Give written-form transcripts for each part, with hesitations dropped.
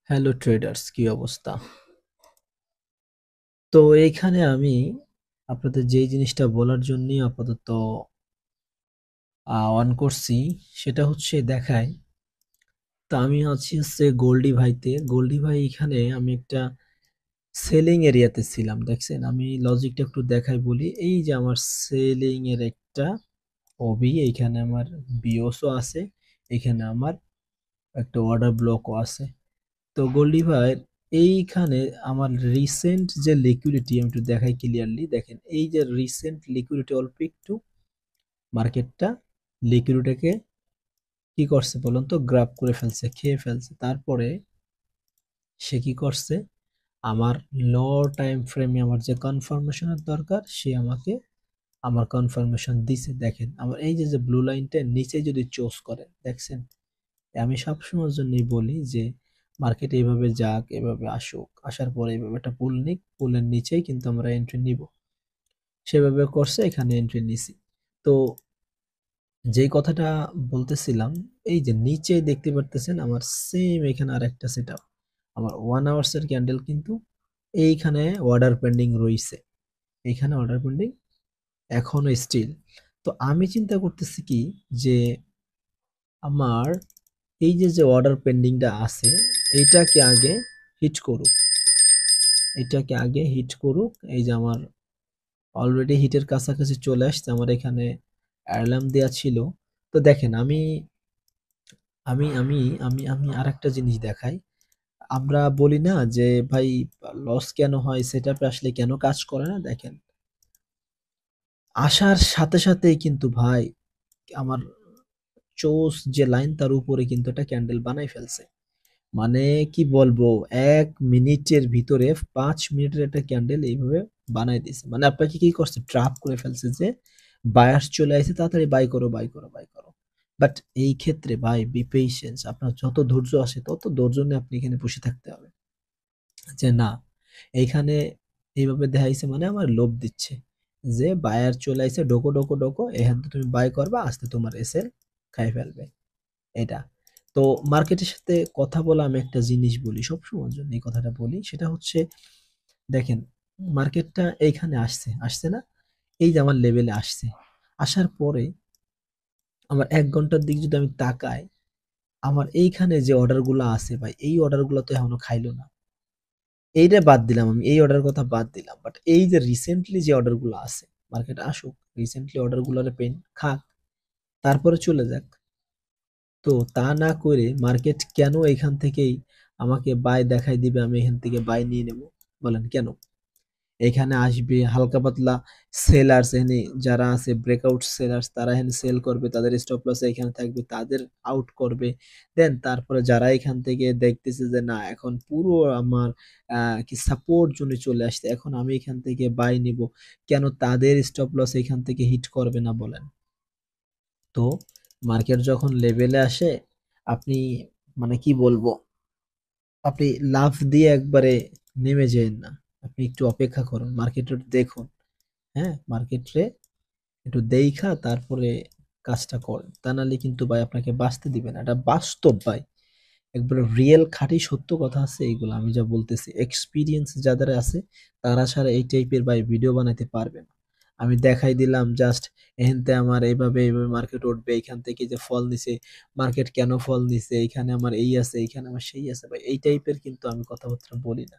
Hello traders, কি অবস্থা? তো এইখানে আমি আপনাদের যেই জিনিসটা বলার জন্যই আপাতত অন করছি, সেটা হচ্ছে দেখায়। তো আমি হচ্ছে গোল্ডি ভাইতে। গোল্ডি ভাই, এখানে আমি একটা সেলিং এরিয়াতে ছিলাম, দেখছেন? আমি লজিকটা একটু দেখাই বলি। এই যে আমার সেলিং এর একটা ওবি, এইখানে আমার বিওসও আছে, এখানে আমার একটা অর্ডার ব্লকও আছে। তো গোল্ডি ভাই, এইখানে আমার রিসেন্ট যে লিকুইডিটি আমি একটু দেখাই ক্লিয়ারলি। দেখেন, এই যে রিসেন্ট লিকুইডিটি, অল্প একটু মার্কেটটা লিকুইডিটিকে কি করছে বলুন তো, গ্রাব করে ফেলছে, খেয়ে ফেলছে। তারপরে সে কি করছে, আমার লো টাইম ফ্রেমে আমার যে কনফার্মেশনের দরকার, সে আমাকে আমার কনফার্মেশন দিছে। দেখেন, আমার এই যে যে ব্লু লাইনটা নিচে যদি চোজ করে, দেখছেন? আমি সবসময়ের জন্যই বলি যে মার্কেট এইভাবে যাক, এভাবে আসুক, আসার পরে এইভাবে একটা পুল নিক, পুলের নিচেই কিন্তু আমরা এন্ট্রি নিব। সেভাবে করছে, এখানে এন্ট্রি নিছি। তো যেই কথাটা বলতেছিলাম, এই যে নিচে দেখতে পারতেছেন আমার সেম এখানে আর একটা সেট আপ, আমার 1 আওয়ার্স এর ক্যান্ডেল কিন্তু এইখানে অর্ডার পেন্ডিং রইছে, এইখানে অর্ডার পেন্ডিং এখনো স্টিল। তো আমি চিন্তা করতেছি কি, যে আমার এই যে যে অর্ডার পেন্ডিংটা আছে, এইটাকে আগে হিট করুক, এটাকে আগে হিট করুক। এই যে আমার অলরেডি হিটের কাছাকাছি চলে আসছে, আমার এখানে অ্যালার্ম দেয়া ছিল। তো দেখেন, আমি আমি আমি আমি আমি আরেকটা জিনিস দেখাই। আমরা বলি না যে ভাই, লস কেন হয়, সেটাপে আসলে কেন কাজ করে না? দেখেন, আসার সাথে সাথেই কিন্তু ভাই আমার চোস যে লাইন, তার উপরে কিন্তু একটা ক্যান্ডেল বানাই ফেলছে। মানে কি বলবো, 1 মিনিটের ভিতরে 5 মিনিটের একটা ক্যান্ডেল এইভাবে বানাই দিছে। মানে আপনাকে কি করছে, ট্রাপ করে ফেলছে যে বায়ার্স চলে আসছে, তাড়াতাড়ি বাই করো, বাই করো, বাই করো। বাট এই ক্ষেত্রে ভাই, বি পেশেন্স। আপনার যত ধৈর্য আসে, তত ধৈর্য নিয়ে আপনি এখানে বসে থাকতে হবে। যে না, এইখানে এইভাবে দেখাইছে মানে আমার লোভ দিচ্ছে যে বায়ার চলে আসছে, ডোকো ডোকো ডোকো, এখান থেকে তুমি বাই করবা, আস্তে তোমার এসএল খাই ফেলবে। এটা তো মার্কেটের সাথে কথা বলা, আমি একটা জিনিস বলি সবসময়ের জন্য, এই কথাটা বলি, সেটা হচ্ছে দেখেন, মার্কেটটা এইখানে আসছে, আসছে না? এই যে আমার লেভেলে আসছে, আসার পরে আমার 1 ঘন্টার দিক যদি আমি তাকাই, আমার এইখানে যে অর্ডার গুলো আছে ভাই, এই অর্ডার গুলো তো এখনো খাইলো না। এইটা বাদ দিলাম, আমি এই অর্ডার কথা বাদ দিলাম, বাট এই যে রিসেন্টলি যে অর্ডার গুলো আছে, মার্কেট আসুক, রিসেন্টলি অর্ডার গুলোর পেন খাক, তারপরে চলে যাক। তো তা না করে মার্কেট কেন এখান থেকেই আমাকে বাই দেখাই দিবে, আমি এখান থেকে বাই নিয়ে নেব? বলেন কেন? এখানে আসবে হালকা পাতলা সেলার্স, এখানে যারা আছে ব্রেকআউট সেলার্স, তারা এখানে সেল করবে, তাদের স্টপ লস এখানে থাকবে, তাদের আউট করবে। দেন তারপরে যারা এখান থেকে দেখতেছে যে না, এখন পুরো আমার কি সাপোর্ট জোনে চলে আসছে, এখন আমি এখান থেকে বাই নিব, কেন তাদের স্টপ লস এখান থেকে হিট করবে না? বলেন। তো মার্কেট যখন লেভেলে আসে, আপনি মানে কি বলবো, আপনি লাফ দিয়ে একবারে নেমে যেয়েন না, আপনি একটু অপেক্ষা করুন, মার্কেটে দেখুন। হ্যাঁ, মার্কেটে একটু দেইখা তারপরে কাজটা করেন, তা নাহলে কিন্তু ভাই আপনাকে বাঁচতে দিবে না। এটা বাস্তব ভাই, একবারে রিয়েল খাঁটি সত্য কথা আছে এইগুলো, আমি যা বলতেছি এক্সপিরিয়েন্স যাদের আছে, তারা ছাড়া এই টাইপের ভাই ভিডিও বানাইতে পারবে না। আমি দেখাই দিলাম জাস্ট, এখানতে আমার এইভাবে এইভাবে মার্কেট উঠবে, এখান থেকে যে ফল নিছে, মার্কেট কেন ফল নিছে, এখানে আমার এই আছে, এখানে আমার সেই আছে, ভাই এই টাইপের কিন্তু আমি কথাবার্তা বলি না।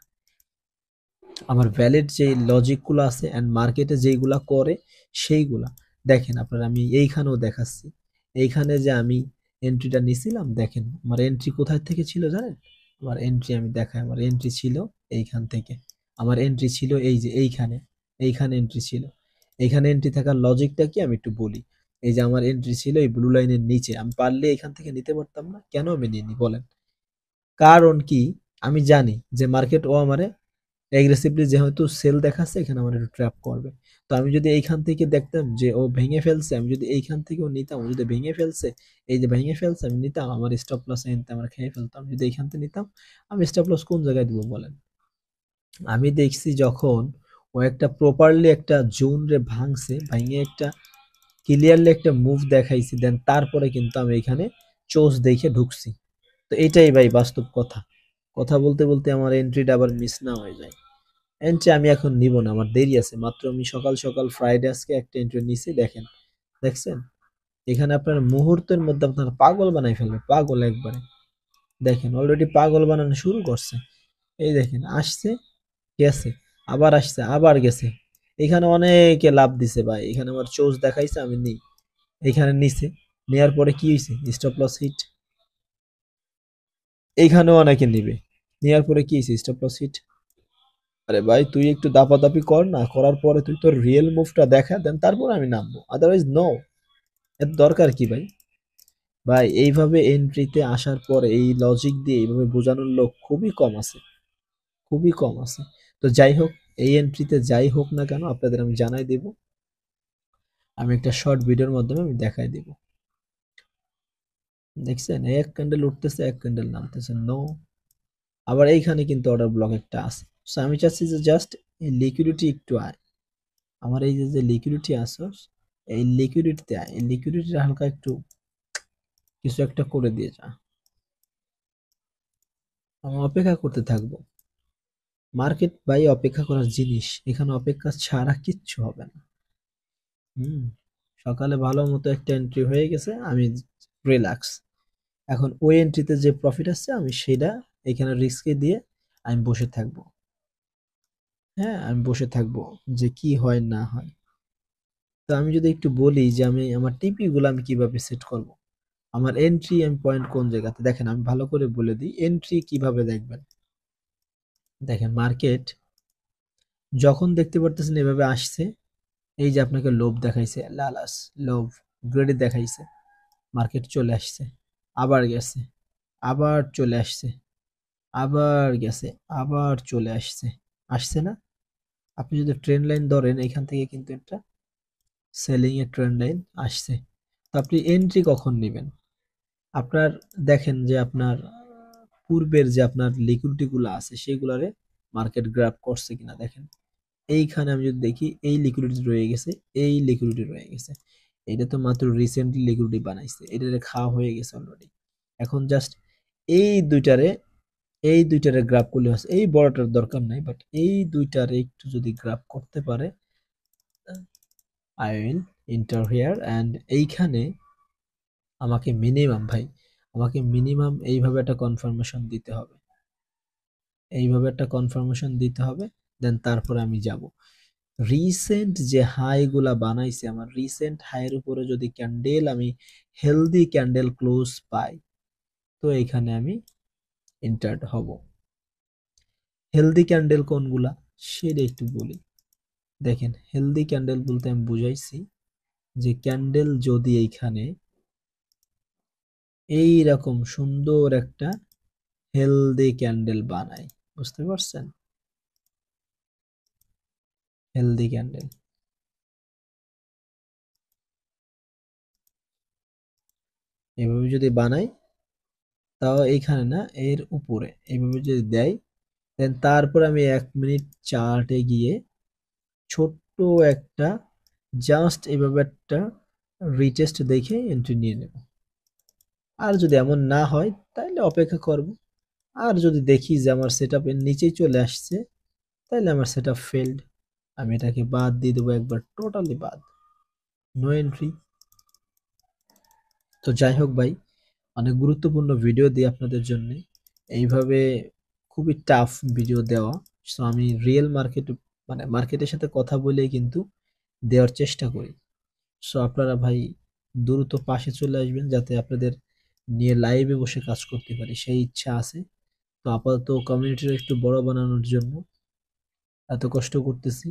আমার ভ্যালিড যে লজিক গুলো আছে এন্ড মার্কেটে যেইগুলা করে সেইগুলা দেখেন আপনারা, আমি এইখানেও দেখাচ্ছি। এইখানে যে আমি এন্ট্রিটা নিছিলাম, দেখেন আমার এন্ট্রি কোথায় থেকে ছিল জানেন? আমার এন্ট্রি আমি দেখাই, আমার এন্ট্রি ছিল এইখান থেকে। আমার এন্ট্রি ছিল এই যে এইখানে, এইখানে এন্ট্রি ছিল। এইখানে এন্ট্রি থাকার লজিকটা কি আমি একটু বলি। এই যে আমার এন্ট্রি ছিল এই ব্লু লাইনের নিচে, আমি পারলে এখান থেকে নিতে পারতাম না, কেন আমি নিইনি বলেন? কারণ কি, আমি জানি যে মার্কেট ও আমারে এগ্রেসিভলি যেহেতু সেল দেখাচ্ছে, এখানে আমার একটু ট্র্যাপ করবে। তো আমি যদি এইখান থেকে দেখতাম যে ও ভেঙে ফেলছে, আমি যদি এইখান থেকেও নিতাম, ও যদি ভেঙে ফেলছে, এই যে ভেঙে ফেলছে, আমি নিতাম, আমার স্টপ লস এনতে আমার খেয়ে ফেলতাম। যদি এইখান থেকে নিতাম, আমি স্টপ লস কোন জায়গায় দিব বলেন? আমি দেখছি যখন ও একটা প্রপারলি একটা জোন রে ভাঙছে, ভাঙে একটা ক্লিয়ারলি একটা মুভ দেখাইছি, দেন তারপরে কিন্তু আমি এখানে চোজ দেখে ঢুকছি। তো এটাই ভাই বাস্তব কথা। কথা বলতে বলতে আমার এন্ট্রিটা আবার মিস না হয়ে যায়। এন্ট্রি আমি এখন নিব না, আমার দেরি আছে। মাত্র আমি সকাল সকাল ফ্রাইডে আজকে একটা এন্ট্রি নিছি, দেখেন, দেখছেন? এখানে আপনার মুহূর্তের মধ্যে আপনার পাগল বানাই ফেলবে, পাগল একবারে। দেখেন অলরেডি পাগল বানানো শুরু করছে। এই দেখেন আসছে, গেছে, আবার আসছে, আবার গেছে। এখানে অনেকে লাভ দিছে ভাই, এখানে আমার চোজ দেখাইছে, আমি নিই। এখানে নিছে, নেয়ার পরে কি হয়েছে, স্টপ লস হিট। এইখানেও অনেকে নিবে, নেয়ার পরে কি হয়েছে, স্টপ লস হিট। আরে ভাই তুই একটু দাপাদাপি কর না, করার পরে তুই তোর রিয়েল মুভটা দেখা, দেন তারপর আমি নামবো, আদারওয়াইজ নো। এর দরকার কি ভাই? ভাই এইভাবে এন্ট্রিতে আসার পরে এই লজিক দিয়ে এইভাবে বোঝানোর লোক খুবই কম আছে, খুবই কম আছে। তো যাই হোক, এই এন্ট্রিতে যাই হোক না কেন আপনাদের আমি জানাই দেব, আমি একটা শর্ট ভিডিওর মাধ্যমে আমি দেখাই দেব। দেখছেন এক ক্যান্ডেল উঠতেছে, এক ক্যান্ডেল নামতেছে, নো। আবার এইখানে কিন্তু অর্ডার ব্লক একটা আছে। সো আমি চাচ্ছি যে জাস্ট এই লিকুইডিটি একটু আয়, আমার এই যে যে লিকুইডিটি আছে, এই লিকুইডিটিতে আয়, এই লিকুইডিটিটা হালকা একটু কিছু একটা করে দিয়ে যা। আমি অপেক্ষা করতে থাকবো। মার্কেট ভাই অপেক্ষা করার জিনিস, এখানে অপেক্ষা ছাড়া কিচ্ছু হবে না। হুম, সকালে ভালো মতো একটা এন্ট্রি হয়ে গেছে, আমি রিল্যাক্স। এখন ওই এন্ট্রিতে যে প্রফিট আসছে আমি সেটা এখানে রিস্কে দিয়ে আমি বসে থাকবো। হ্যাঁ, আমি বসে থাকবো যে কি হয় না হয়। তো আমি যদি একটু বলি যে আমি আমার টিপি গুলো আমি কিভাবে সেট করব, আমার এন্ট্রি আমি পয়েন্ট কোন জায়গাতে, দেখেন আমি ভালো করে বলে দিই এন্ট্রি কিভাবে দেখবেন। দেখেন মার্কেট যখন দেখতে পারতেছেন এভাবে আসছে, এই যে আপনাকে লোভ দেখাইছে, লালাস, লোভ, গ্রেডি দেখাইছে, মার্কেট চলে আসছে, আবার গেছে, আবার চলে আসছে, আবার গেছে, আবার চলে আসছে, আসছে না? আপনি যদি ট্রেন্ড লাইন ধরেন এখান থেকে কিন্তু একটা সেলিং এর ট্রেন্ড লাইন আসছে। তো আপনি এন্ট্রি কখন নেবেন? আপনার দেখেন যে আপনার পূর্বের যে আপনার লিকুইডিটি গুলো আছে সেগুলারে মার্কেট গ্র্যাব করছে কিনা দেখেন। এইখানে আমি যদি দেখি এই লিকুইডিটি রয়ে গেছে, এই লিকুইডিটি রয়ে গেছে। এটা তো মাত্র রিসেন্টলি লিকুইডিটি বানাইছে, এটারে খাওয়া হয়ে গেছে অলরেডি। এখন জাস্ট এই দুইটারে, এই দুইটারে গ্রাফ করলে হচ্ছে, এই বড়টার দরকার নাই, বাট এই দুইটারে একটু যদি গ্রাফ করতে পারে, I will enter here and এইখানে আমাকে মিনিমাম ভাই, আমাকে মিনিমাম এইভাবে একটা কনফার্মেশন দিতে হবে, এইভাবে একটা কনফার্মেশন দিতে হবে, দেন তারপরে আমি যাব। রিসেন্ট যে হাই গুলা বানাইছে, আমার রিসেন্ট হাইয়ের উপরে যদি ক্যান্ডেল আমি হেলদি ক্যান্ডেল ক্লোজ পাই, তো এখানে আমি এন্টার্ড হব। হেলদি ক্যান্ডেল কোনগুলা সেটা একটু বলি। দেখেন হেলদি ক্যান্ডেল বলতে আমি বুঝাইছি যে ক্যান্ডেল যদি এইখানে এই রকম সুন্দর একটা হেলদি ক্যান্ডেল বানাই, বুঝতে পারছেন? হেলদি ক্যান্ডেল এভাবে যদি বানাই, তাও এইখানে না, এর উপরে এইভাবে যদি দেয়, দেন তারপর আমি 1 মিনিট চার্টে গিয়ে ছোট্ট একটা জাস্ট এভাবে একটা রিটেস্ট দেখে এন্ট্রি নিয়ে নেব। আর যদি এমন না হয় তাহলে অপেক্ষা করব। আর যদি দেখি যে আমার সেটআপ এর নিচেই চলে আসছে, তাহলে আমার সেটআপ ফেলড, আমি এটাকে বাদ দিয়ে দেবো, একবার টোটালি বাদ, নো এন্ট্রি। তো যাই হোক ভাই, অনেক গুরুত্বপূর্ণ ভিডিও দিই আপনাদের জন্য, এইভাবে খুবই টাফ ভিডিও দেওয়া। সো আমি রিয়েল মার্কেট, মানে মার্কেটের সাথে কথা বলেই কিন্তু দেওয়ার চেষ্টা করি। সো আপনারা ভাই দ্রুত পাশে চলে আসবেন যাতে আপনাদের নিয়ে লাইভে বসে কাজ করতে পারি, সেই ইচ্ছা আছে। তো আপাতত কমিউনিটির একটু বড় বানানোর জন্য এত কষ্ট করতেছি।